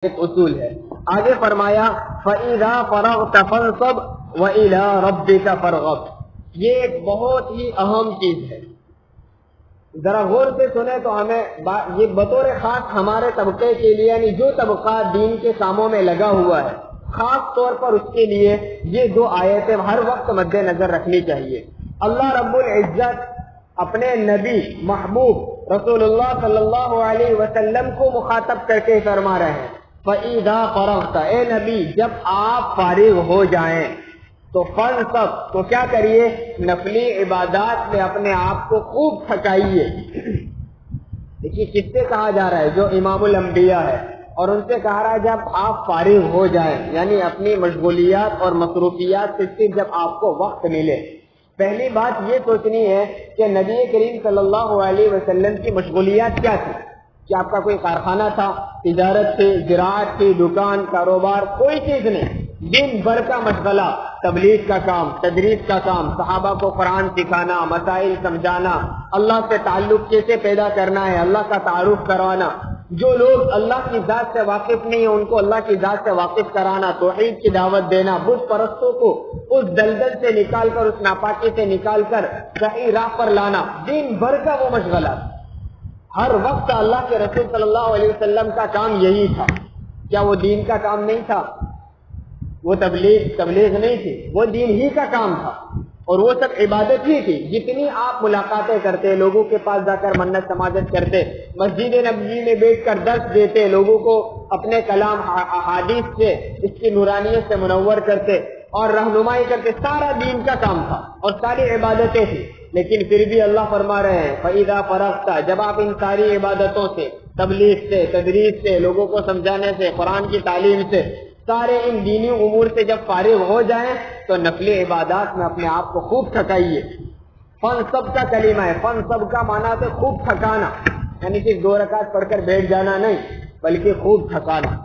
ایک اصول ہے. آگے فرمایا فَإِذَا فَرَغْتَ فَانْصَبْ وَإِلَىٰ رَبِّكَ فَارْغَب. یہ ایک بہت ہی اہم چیز ہے. ذرا غور سے سنیں تو ہمیں یہ بطور خاص ہمارے طبقے کے لیے، یعنی جو طبقہ دین کے کاموں میں لگا ہوا ہے، خاص طور پر اس کے لیے یہ دو آیتیں ہر وقت مد نظر رکھنی چاہیے. اللہ رب العزت اپنے نبی محبوب رسول اللہ صلی اللہ علیہ وسلم کو مخاطب کر کے فرما رہے ہیں فَإِذَا فَرَغْتَ، اے نبی جب آپ فارغ ہو جائیں تو فَانْصَبْ، تو کیا کریے؟ نفلی عبادات میں اپنے آپ کو خوب تھکائیے. دیکھیے کس سے کہا جا رہا ہے؟ جو امام الانبیاء ہے، اور ان سے کہا رہا ہے جب آپ فارغ ہو جائیں، یعنی اپنی مشغولیات اور مصروفیات سے صرف جب آپ کو وقت ملے. پہلی بات یہ سوچنی ہے کہ نبی کریم صلی اللہ علیہ وسلم کی مشغولیات کیا تھی؟ کہ آپ کا کوئی کارخانہ تھا، تجارت تھی، زراعت تھی، دکان، کاروبار، کوئی چیز نہیں. دن بھر کا مشغلہ، تبلیغ کا کام، تدریس کا کام، صحابہ کو قرآن سکھانا، مسائل سمجھانا، اللہ سے تعلق کیسے پیدا کرنا ہے، اللہ کا تعارف کروانا. جو لوگ اللہ کی ذات سے واقف نہیں ہیں ان کو اللہ کی ذات سے واقف کرانا، توحید کی دعوت دینا، بت پرستوں کو اس دلدل سے نکال کر، اس ناپاکی سے نکال کر صحیح راہ پر لانا. دن بھر کا وہ مشغلہ، ہر وقت اللہ کے رسول صلی اللہ علیہ وسلم کا کام یہی تھا. کیا وہ دین کا کام نہیں تھا؟ وہ تبلیغ نہیں تھی، وہ دین ہی کا کام تھا، اور وہ سب عبادت ہی تھی. جتنی آپ ملاقاتیں کرتے، لوگوں کے پاس جا کر منت سماجت کرتے، مسجد نبوی میں بیٹھ کر درس دیتے، لوگوں کو اپنے کلام احادیث سے، اس کی نورانیت سے منور کرتے اور رہنمائی کرتے، سارا دین کا کام تھا اور ساری عبادتیں تھی. لیکن پھر بھی اللہ فرما رہے ہیں فَإِذَا فَرَغْتَ، جب آپ ان ساری عبادتوں سے، تبلیغ سے، تدریس سے، لوگوں کو سمجھانے سے، قرآن کی تعلیم سے، سارے ان دینی امور سے جب فارغ ہو جائیں تو نفلی عبادات میں اپنے آپ کو خوب تھکائیے. فَانْصَبْ کا کلمہ ہے. فَانْصَبْ کا معنی ہے خوب تھکانا، یعنی صرف 2 رکعت پڑھ کر بیٹھ جانا نہیں، بلکہ خوب تھکانا.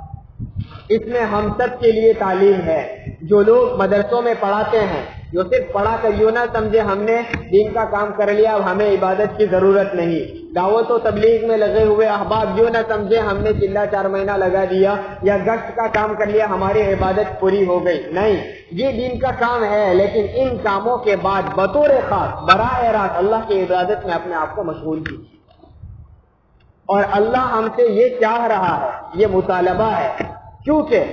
اس میں ہم سب کے لیے تعلیم ہے. جو لوگ مدرسوں میں پڑھاتے ہیں، جو صرف پڑھا کر یوں نہ سمجھے ہم نے دین کا کام کر لیا اب ہمیں عبادت کی ضرورت نہیں. دعوت و تبلیغ میں لگے ہوئے احباب یوں نہ سمجھے ہم نے چلا 4 مہینہ لگا دیا یا گشت کا کام کر لیا ہماری عبادت پوری ہو گئی. نہیں، یہ دین کا کام ہے، لیکن ان کاموں کے بعد بطور خاص براہ راست اللہ کی عبادت میں اپنے آپ کو مشغول کیجیے. اور اللہ ہم سے یہ چاہ رہا ہے، یہ مطالبہ ہے، کیونکہ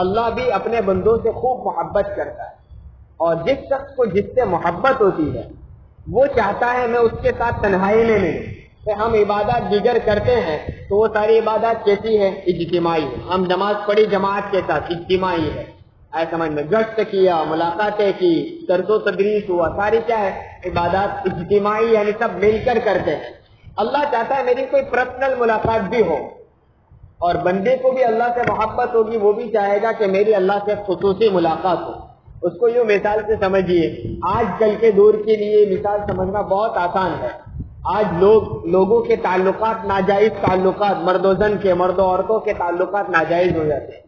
اللہ بھی اپنے بندوں سے خوب محبت کرتا ہے، اور جس شخص کو جس سے محبت ہوتی ہے وہ چاہتا ہے میں اس کے ساتھ تنہائی میں ملوں. کہ ہم عبادات دیگر کرتے ہیں تو وہ ساری عبادات کیسی ہے؟ اجتماعی ہے. ہم نماز پڑھی جماعت کے ساتھ، اجتماعی ہے. ایسا سمجھ میں گشت کیا، ملاقاتیں کی، درس و تدریس ہوا، ساری کیا ہے؟ عبادات اجتماعی، یعنی سب مل کر کرتے ہیں. اللہ چاہتا ہے میری کوئی پرسنل ملاقات بھی ہو، اور بندے کو بھی اللہ سے محبت ہوگی، وہ بھی چاہے گا کہ میری اللہ سے خصوصی ملاقات ہو. اس کو یوں مثال سے سمجھیے. آج کل کے دور کے لیے مثال سمجھنا بہت آسان ہے. آج لوگوں کے تعلقات، ناجائز تعلقات، مرد و زن کے، مرد و عورتوں کے تعلقات ناجائز ہو جاتے ہیں.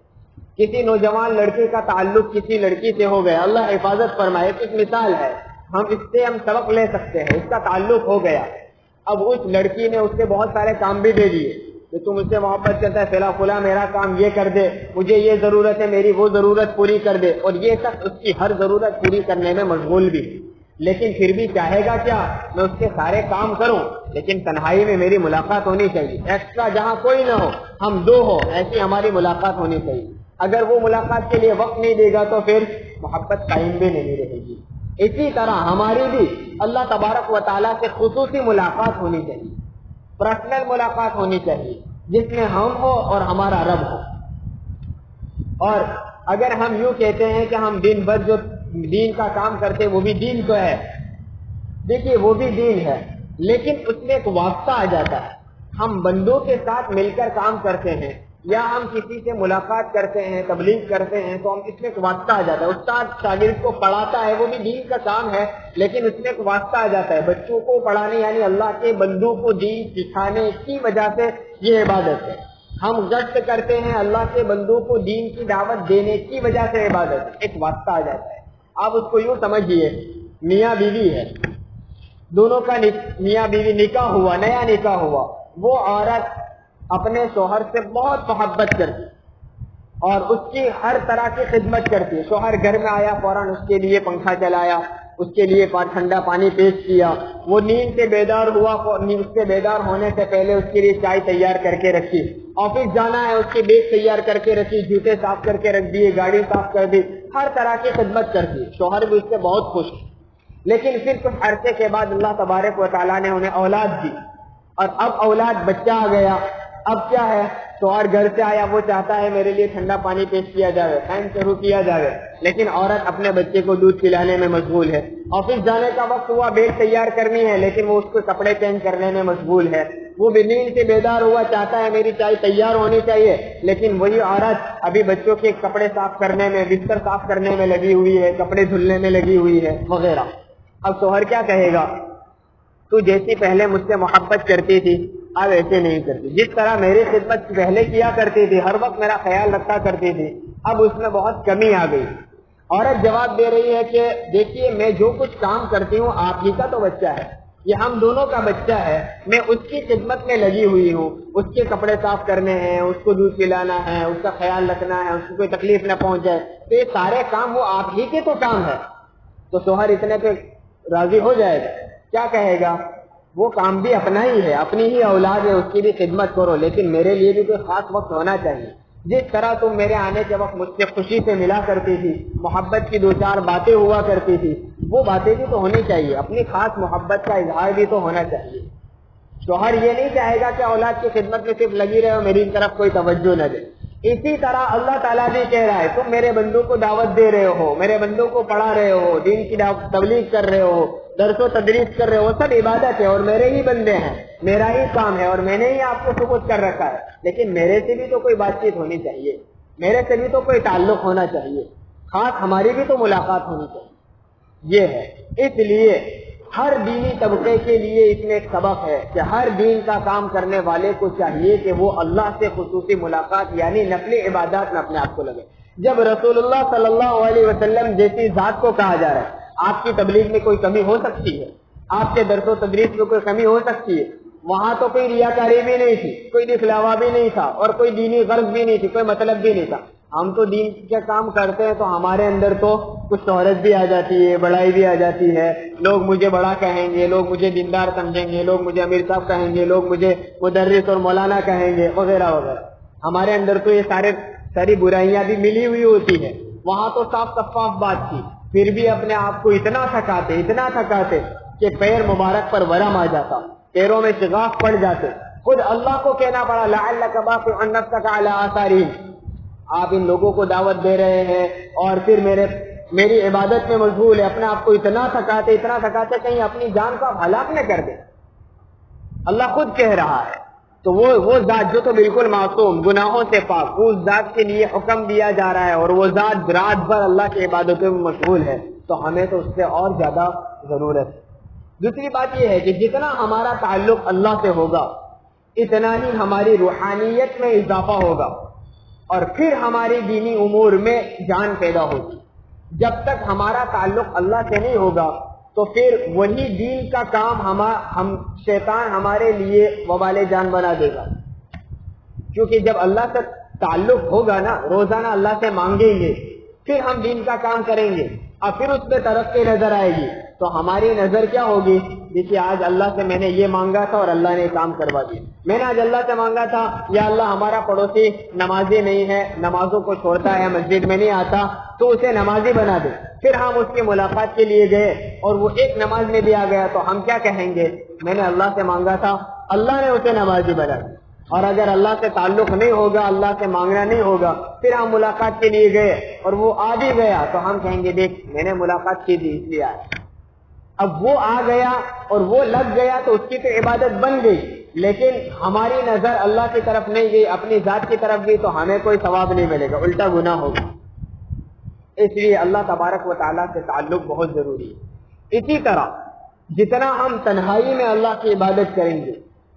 کسی نوجوان لڑکے کا تعلق کسی لڑکی سے ہو گیا، اللہ حفاظت فرمائے، ایک مثال ہے، ہم اس سے سبق لے سکتے ہیں. اس کا تعلق ہو گیا، اب اس لڑکی نے اس سے بہت سارے کام بھی دے دیے کہ تم اس سے محبت کرتا ہے، فلاں میرا کام یہ کر دے، مجھے یہ ضرورت ہے، میری وہ ضرورت پوری کر دے، اور یہ شخص اس کی ہر ضرورت پوری کرنے میں مشغول بھی. لیکن پھر بھی چاہے گا کیا؟ میں اس کے سارے کام کروں، لیکن تنہائی میں میری ملاقات ہونی چاہیے. ایکسٹرا جہاں کوئی نہ ہو، ہم 2 ہو، ایسی ہماری ملاقات ہونی چاہیے. اگر وہ ملاقات کے لیے وقت نہیں دے گا تو پھر محبت قائم بھی نہیں رہے گی. اسی طرح ہماری بھی اللہ تبارک و تعالیٰ سے خصوصی ملاقات ہونی چاہیے، پرسنل ملاقات ہونی چاہیے، جس میں ہم ہو اور ہمارا رب ہو. اور اگر ہم یوں کہتے ہیں کہ ہم دن بھر جو دین کا کام کرتے وہ بھی دین تو ہے، دیکھیے وہ بھی دین ہے، لیکن اس میں ایک واسطہ آ جاتا ہے. ہم بندوں کے ساتھ مل کر کام کرتے ہیں، یا ہم کسی سے ملاقات کرتے ہیں، تبلیغ کرتے ہیں، تو ہم اس میں ایک واسطہ آ جاتا ہے. استاد شاگرد کو پڑھاتا ہے، وہ بھی دین کا کام ہے، لیکن اس میں ایک واسطہ آ جاتا ہے. بچوں کو پڑھانے، یعنی اللہ کے بندوں کو دین سکھانے کی وجہ سے یہ عبادت ہے. ہم گشت کرتے ہیں، اللہ کے بندوں کو دین کی دعوت دینے کی وجہ سے عبادت ہے. ایک واسطہ آ جاتا ہے. آپ اس کو یوں سمجھیے، میاں بیوی ہے، دونوں کا میاں بیوی نکاح ہوا، نیا نکاح ہوا. وہ عورت اپنے شوہر سے بہت محبت کرتی، اور اس کی ہر طرح کی خدمت کرتی ہے. شوہر گھر میں آیا فوراً اس کے لیے پنکھا چلایا, اس کے لیے ٹھنڈا پانی پیش کیا. وہ نیند سے بیدار ہوا, اس سے بیدار ہونے سے پہلے اس کے لیے چائے تیار کر کے رکھی. آفس جانا ہے اس کی بیگ تیار کر کے رکھی, جوتے صاف کر کے رکھ دیے, گاڑی صاف کر دی, ہر طرح کی خدمت کرتی. شوہر بھی اس سے بہت خوش. لیکن پھر کچھ عرصے کے بعد اللہ تبارک و تعالیٰ نے انہیں اولاد دی, اور اب اولاد بچہ آ گیا. اب کیا ہے, شوہر گھر سے آیا, وہ چاہتا ہے میرے لیے ٹھنڈا پانی پیش کیا جائے, فین شروع کیا جائے, لیکن عورت اپنے بچے کو دودھ پلانے میں مشغول ہے. آفس جانے کا وقت ہوا, بیگ تیار کرنی ہے, لیکن وہ اس کو کپڑے چینج کرنے میں مشغول ہے. وہ نیند سے بیدار ہوا, چاہتا ہے میری چائے تیار ہونی چاہیے, لیکن وہی عورت ابھی بچوں کے کپڑے صاف کرنے میں, بستر صاف کرنے میں لگی ہوئی ہے, کپڑے دھلنے میں لگی ہوئی ہے وغیرہ. اب شوہر کیا کہے گا, تو جیسی پہلے مجھ سے محبت کرتی تھی اب ایسے نہیں کرتی, جس طرح میری خدمت پہلے کیا کرتی تھی, ہر وقت میرا خیال رکھا کرتی تھی, اب اس میں بہت کمی آ گئی. عورت جواب دے رہی ہے کہ دیکھیے میں جو کچھ کام کرتی ہوں آپ ہی کا تو بچہ ہے, یہ ہم دونوں کا بچہ ہے, میں اس کی خدمت میں لگی ہوئی ہوں, اس کے کپڑے صاف کرنے ہیں, اس کو دودھ پلانا ہے, اس کا خیال رکھنا ہے, اس کو کوئی تکلیف نہ پہنچے, تو یہ سارے کام وہ آپ ہی کے تو کام ہے. تو شوہر اتنے پہ راضی ہو جائے گا, کیا کہے گا, وہ کام بھی اپنا ہی ہے, اپنی ہی اولاد ہے, اس کی بھی خدمت کرو, لیکن میرے لیے بھی کوئی خاص وقت ہونا چاہیے. جس طرح تم میرے آنے کے وقت مجھ سے خوشی سے ملا کرتی تھی, محبت کی 2-4 باتیں ہوا کرتی تھی, وہ باتیں بھی تو ہونی چاہیے, اپنی خاص محبت کا اظہار بھی تو ہونا چاہیے. شوہر یہ نہیں چاہے گا کہ اولاد کی خدمت میں صرف لگی رہے ہو, میری طرف کوئی توجہ نہ دے. اسی طرح اللہ تعالیٰ بھی کہہ رہا ہے, تم میرے بندوں کو دعوت دے رہے ہو, میرے بندوں کو پڑھا رہے ہو, دین کی تبلیغ کر رہے ہو, درس و تدریس کر رہے ہو, وہ سب عبادت ہے اور میرے ہی بندے ہیں, میرا ہی کام ہے, اور میں نے ہی آپ کو سپرد کر رکھا ہے, لیکن میرے سے بھی تو کوئی بات چیت ہونی چاہیے, میرے سے بھی تو کوئی تعلق ہونا چاہیے, خاص ہماری بھی تو ملاقات ہونی چاہیے. یہ ہے, اس لیے ہر دینی طبقے کے لیے اس میں ایک سبق ہے کہ ہر دین کا کام کرنے والے کو چاہیے کہ وہ اللہ سے خصوصی ملاقات یعنی نفلی عبادات میں اپنے آپ کو لگے. جب رسول اللہ صلی اللہ علیہ وسلم جیسی ذات کو کہا جا رہا ہے, آپ کی تبلیغ میں کوئی کمی ہو سکتی ہے, آپ کے درس و تدریس میں کوئی کمی ہو سکتی ہے, وہاں تو کوئی ریاکاری بھی نہیں تھی, کوئی دکھلاوا بھی نہیں تھا, اور کوئی دینی غرض بھی نہیں تھی, کوئی مطلب بھی نہیں تھا. ہم تو دین کے کام کرتے ہیں تو ہمارے اندر تو کچھ شہرت بھی آ جاتی ہے, بڑائی بھی آ جاتی ہے, لوگ مجھے بڑا کہیں گے, لوگ مجھے دیندار سمجھیں گے, لوگ مجھے امیر صاحب کہیں گے, لوگ مجھے مدرس اور مولانا کہیں گے وغیرہ وغیرہ. ہمارے اندر تو یہ ساری برائیاں بھی ملی ہوئی ہوتی ہے. وہاں تو صاف شفاف بات تھی, پھر بھی اپنے آپ کو اتنا تھکاتے کہ پیر مبارک پر ورم آ جاتا, پیروں میں شگاف پڑ جاتے. خود اللہ کو کہنا پڑا لعلک باخع نفسک علی آثارہم, آپ ان لوگوں کو دعوت دے رہے ہیں اور پھر میری عبادت میں مشغول ہے, اپنے آپ کو اتنا تھکاتے کہیں اپنی جان کو آپ ہلاک نہ کر دیں. اللہ خود کہہ رہا ہے. تو وہ ذات جو تو بالکل معصوم, گناہوں سے پاک, اس ذات کے لیے حکم دیا جا رہا ہے, اور وہ ذات رات بھر اللہ کی عبادتوں میں مشغول ہے, تو ہمیں تو اس سے اور زیادہ ضرورت ہے. دوسری بات یہ ہے کہ جتنا ہمارا تعلق اللہ سے ہوگا اتنا ہی ہماری روحانیت میں اضافہ ہوگا, اور پھر ہماری دینی امور میں جان پیدا ہوگی. جب تک ہمارا تعلق اللہ سے نہیں ہوگا تو پھر وہی دین کا کام شیطان ہمارے لیے وبال جان بنا دے گا. کیونکہ جب اللہ سے تعلق ہوگا نا, روزانہ اللہ سے مانگیں گے, پھر ہم دین کا کام کریں گے, اور پھر اس پہ ترقی نظر آئے گی, تو ہماری نظر کیا ہوگی, دیکھیے آج اللہ سے میں نے یہ مانگا تھا اور اللہ نے کام کروا دیا. میں نے آج اللہ سے مانگا تھا, یا اللہ ہمارا پڑوسی نمازی نہیں ہے, نمازوں کو چھوڑتا ہے, مسجد میں نہیں آتا, تو اسے نمازی بنا دے. پھر ہم اس کی ملاقات کے لیے گئے اور وہ ایک نماز میں بھی آ گیا, تو ہم کیا کہیں گے, میں نے اللہ سے مانگا تھا, اللہ نے اسے نمازی بنا دیا. اور اگر اللہ سے تعلق نہیں ہوگا, اللہ سے مانگنا نہیں ہوگا, پھر ہم ملاقات کے لیے گئے اور وہ آ بھی گیا, تو ہم کہیں گے دیکھ میں نے ملاقات کی تھی اس لیے آیا. اب وہ آ گیا اور وہ لگ گیا تو اس کی تو عبادت بن گئی, لیکن ہماری نظر اللہ کی طرف نہیں گئی, اپنی ذات کی طرف گئی, تو ہمیں کوئی ثواب نہیں ملے گا, الٹا گناہ ہوگا. اس لیے اللہ تبارک و تعالیٰ سے تعلق بہت ضروری ہے. اسی طرح جتنا ہم تنہائی میں اللہ کی عبادت کریں گے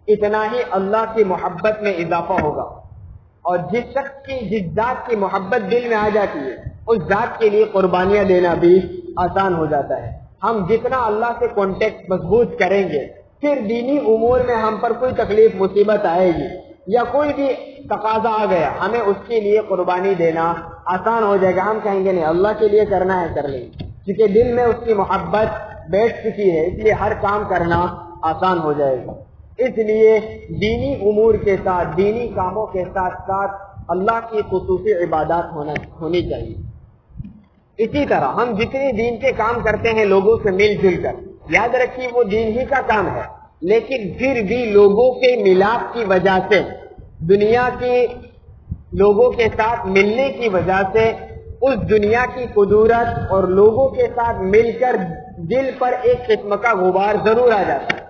اتنا ہی اللہ کی محبت میں اضافہ ہوگا, اور جس ذات کی محبت دل میں آ جاتی ہے اس ذات کے لیے قربانیاں دینا بھی آسان ہو جاتا ہے. ہم جتنا اللہ سے کانٹیکٹ مضبوط کریں گے پھر دینی امور میں ہم پر کوئی تکلیف مصیبت آئے گی یا کوئی بھی تقاضا آ گیا ہمیں اس کے لیے قربانی دینا آسان ہو جائے گا. ہم کہیں گے نہیں اللہ کے لیے کرنا ہے کر لیں گے, کیونکہ دل میں اس کی محبت بیٹھ چکی ہے, اس لیے ہر کام کرنا آسان ہو جائے گا. اس لیے دینی امور کے ساتھ, دینی کاموں کے ساتھ ساتھ اللہ کی خصوصی عبادات ہونی چاہیے. اسی طرح ہم جتنے دین کے کام کرتے ہیں لوگوں سے مل جل کر, یاد رکھیے وہ دین ہی کا کام ہے, لیکن پھر بھی لوگوں کے ملاپ کی وجہ سے, دنیا کے لوگوں کے ساتھ ملنے کی وجہ سے اس دنیا کی قدرت اور لوگوں کے ساتھ مل کر دل پر ایک قسم کا غبار ضرور آ جاتا ہے.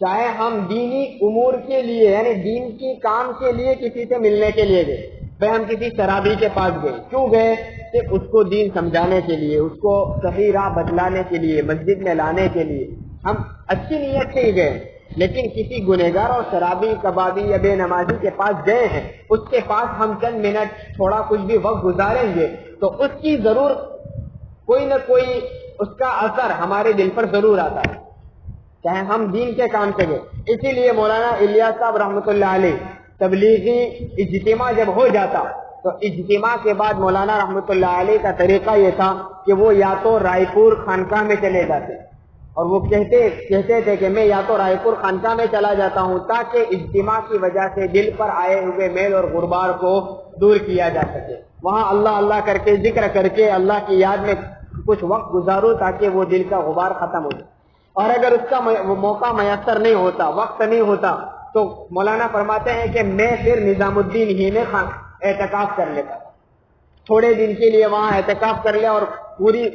چاہے ہم دینی امور کے لیے یعنی دین کی کام کے لیے کسی سے ملنے کے لیے گئے, بھائی ہم کسی شرابی کے پاس گئے, کیوں گئے کہ اس کو دین سمجھانے کے لیے, اس کو صحیح راہ بتلانے کے لیے, مسجد میں لانے کے لیے, ہم اچھی نیت سے ہی گئے. لیکن کسی گنہگار اور شرابی کبابی یا بے نمازی کے پاس گئے ہیں, اس کے پاس ہم چند منٹ تھوڑا کچھ بھی وقت گزاریں گے تو اس کی ضرور کوئی نہ کوئی اس کا اثر ہمارے دل پر ضرور آتا ہے, چاہے ہم دین کے کام سے گئے. اسی لیے مولانا الیاس صاحب رحمۃ اللہ علیہ تبلیغی اجتماع جب ہو جاتا تو اجتماع کے بعد مولانا رحمۃ اللہ علیہ کا طریقہ یہ تھا کہ وہ یا تو رائے پور خانقاہ میں چلے جاتے اور وہ کہتے تھے کہ میں یا تو رائے پور خانقاہ میں چلا جاتا ہوں تاکہ اجتماع کی وجہ سے دل پر آئے ہوئے میل اور غبار کو دور کیا جا سکے. وہاں اللہ اللہ کر کے ذکر کر کے اللہ کی یاد میں کچھ وقت گزاروں تاکہ وہ دل کا غبار ختم ہو جائے. اور اگر اس کا موقع میسر نہیں ہوتا, وقت نہیں ہوتا, تو مولانا فرماتے ہیں کہ میں پھر نظام الدین ہی میں اعتکاف کر لیتا, تھوڑے دن کے لیے وہاں اعتکاف کر لے اور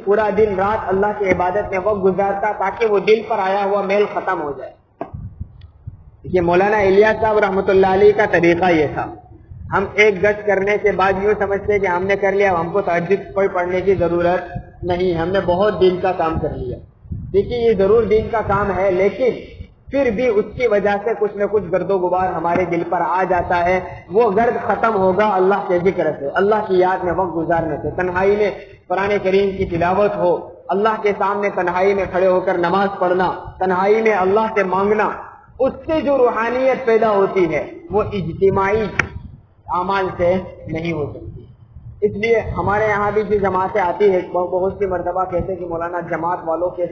پورا دن رات اللہ کی عبادت میں وقت گزارتا تاکہ وہ دل پر آیا ہوا میل ختم ہو جائے. یہ مولانا الیاس صاحب رحمۃ اللہ علیہ کا طریقہ یہ تھا. ہم ایک گشت کرنے کے بعد یوں سمجھتے کہ ہم نے کر لیا, ہم کو تہجد کوئی پڑھنے کی ضرورت نہیں, ہم نے بہت دین کا کام کر لیا. دیکھیے یہ ضرور دین کا کام ہے, لیکن پھر بھی اس کی وجہ سے کچھ نہ کچھ گرد و غبار ہمارے دل پر آ جاتا ہے. وہ گرد ختم ہوگا اللہ کے ذکر سے, اللہ کی یاد میں وقت گزارنے سے, تنہائی میں قرآن کریم کی تلاوت ہو, اللہ کے سامنے تنہائی میں کھڑے ہو کر نماز پڑھنا, تنہائی میں اللہ سے مانگنا. اس سے جو روحانیت پیدا ہوتی ہے وہ اجتماعی اعمال سے نہیں ہو سکتی. اس لیے ہمارے یہاں بھی جو جماعتیں آتی ہے بہت سی مرتبہ کہتے ہیں کہ مولانا جماعت والوں کے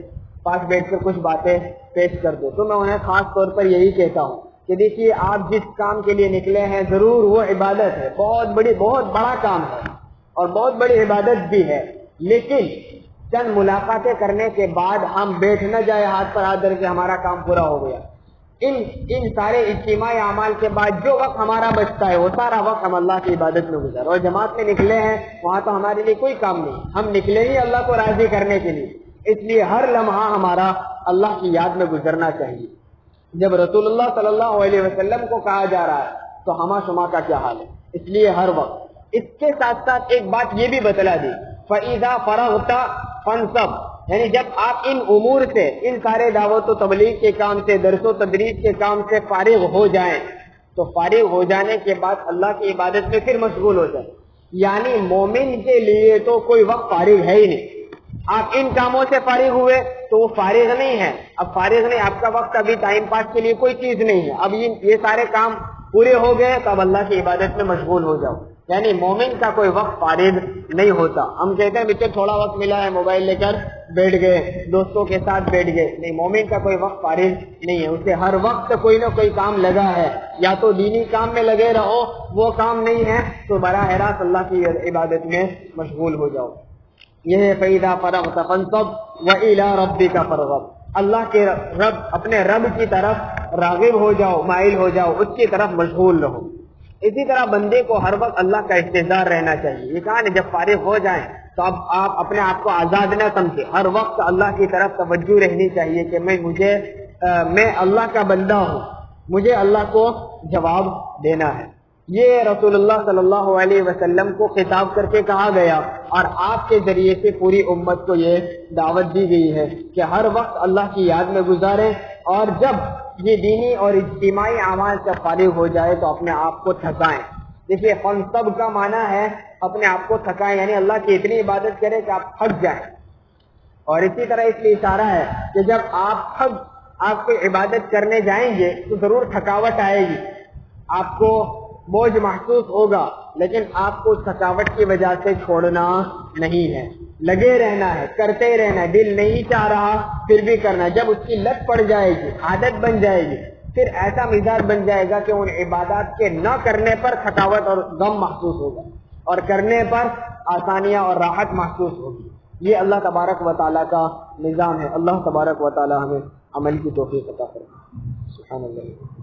پاس بیٹھ کر کچھ باتیں پیش کر دو, تو میں انہیں خاص طور پر یہی کہتا ہوں کہ دیکھیے آپ جس کام کے لیے نکلے ہیں ضرور وہ عبادت ہے, بہت بڑا کام ہے اور بہت بڑی عبادت بھی ہے, لیکن چند ملاقاتیں کرنے کے بعد ہم بیٹھ نہ جائے ہاتھ پر ہاتھ دھر کے ہمارا کام پورا ہو گیا. ان سارے اجتماعی اعمال کے بعد جو وقت ہمارا بچتا ہے وہ سارا وقت ہم اللہ کی عبادت میں گزارے. اور جماعت میں نکلے ہیں وہاں تو ہمارے لیے کوئی کام نہیں, ہم نکلے ہی اللہ کو راضی کرنے کے لیے. اس لیے ہر لمحہ ہمارا اللہ کی یاد میں گزرنا چاہیے. جب رسول اللہ صلی اللہ علیہ وسلم کو کہا جا رہا ہے تو ہما شما کا کیا حال ہے. اس لیے ہر وقت اس کے ساتھ ساتھ ایک بات یہ بھی بتلا دی, فَإِذَا فَرَغْتَ فَانْصَبْ, یعنی جب آپ ان امور سے, ان سارے دعوت و تبلیغ کے کام سے, درس و تدریس کے کام سے فارغ ہو جائیں تو فارغ ہو جانے کے بعد اللہ کی عبادت میں پھر مشغول ہو جائیں. یعنی مومن کے لیے تو کوئی وقت فارغ ہے ہی نہیں. آپ ان کاموں سے فارغ ہوئے تو وہ فارغ نہیں ہے, اب فارغ نہیں, آپ کا وقت ابھی ٹائم پاس کے لیے کوئی چیز نہیں ہے. اب یہ سارے کام پورے ہو گئے تو اب اللہ کی عبادت میں مشغول ہو جاؤ. یعنی مومن کا کوئی وقت فارغ نہیں ہوتا. ہم کہتے ہیں بچے تھوڑا وقت ملا ہے موبائل لے کر بیٹھ گئے, دوستوں کے ساتھ بیٹھ گئے, نہیں, مومن کا کوئی وقت فارغ نہیں ہے. اسے ہر وقت کوئی نہ کوئی کام لگا ہے, یا تو دینی کام میں لگے رہو, وہ کام نہیں ہے تو براہ راست اللہ کی عبادت میں مشغول ہو جاؤ. یہ ہے فَإِذَا فَرَغْتَ فَانْصَبْ وَإِلَىٰ رَبِّكَ فَارْغَب, اللہ کے رب, اپنے رب کی طرف راغب ہو جاؤ, مائل ہو جاؤ, اس کی طرف مشغول رہو. اسی طرح بندے کو ہر وقت اللہ کا انتظار رہنا چاہیے. یہ کہا نا جب فارغ ہو جائیں تو اب آپ اپنے آپ کو آزاد نہ سمجھے, ہر وقت اللہ کی طرف توجہ رہنی چاہیے کہ میں اللہ کا بندہ ہوں, مجھے اللہ کو جواب دینا ہے. یہ رسول اللہ صلی اللہ علیہ وسلم کو خطاب کر کے کہا گیا اور آپ کے ذریعے سے پوری امت کو یہ دعوت دی گئی ہے کہ ہر وقت اللہ کی یاد میں گزاریں, اور جب یہ دینی اور اجتماعی اعمال سے فارغ ہو جائے تو اپنے آپ کو تھکائیں. دیکھیے فنصب کا معنی ہے اپنے آپ کو تھکائیں, یعنی اللہ کی اتنی عبادت کریں کہ آپ تھک جائیں. اور اسی طرح اس لیے اشارہ ہے کہ جب آپ کو عبادت کرنے جائیں گے تو ضرور تھکاوٹ آئے گی. آپ کو بوجھ محسوس ہوگا، لیکن آپ کو تھکاوٹ کی وجہ سے چھوڑنا نہیں ہے، لگے رہنا ہے، کرتے رہنا ہے۔ دل نہیں چاہ رہا پھر بھی کرنا ہے۔ جب اس کی لت پڑ جائے گی، عادت بن جائے گی، پھر ایسا مزاج بن جائے گا کہ ان عبادات کے نہ کرنے پر تھکاوٹ اور غم محسوس ہوگا، اور کرنے پر آسانیاں اور راحت محسوس ہوگی۔ یہ اللہ تبارک و تعالیٰ کا نظام ہے۔ اللہ تبارک و تعالیٰ ہمیں عمل کی توفیق عطا فرمائے۔ سبحان اللہ۔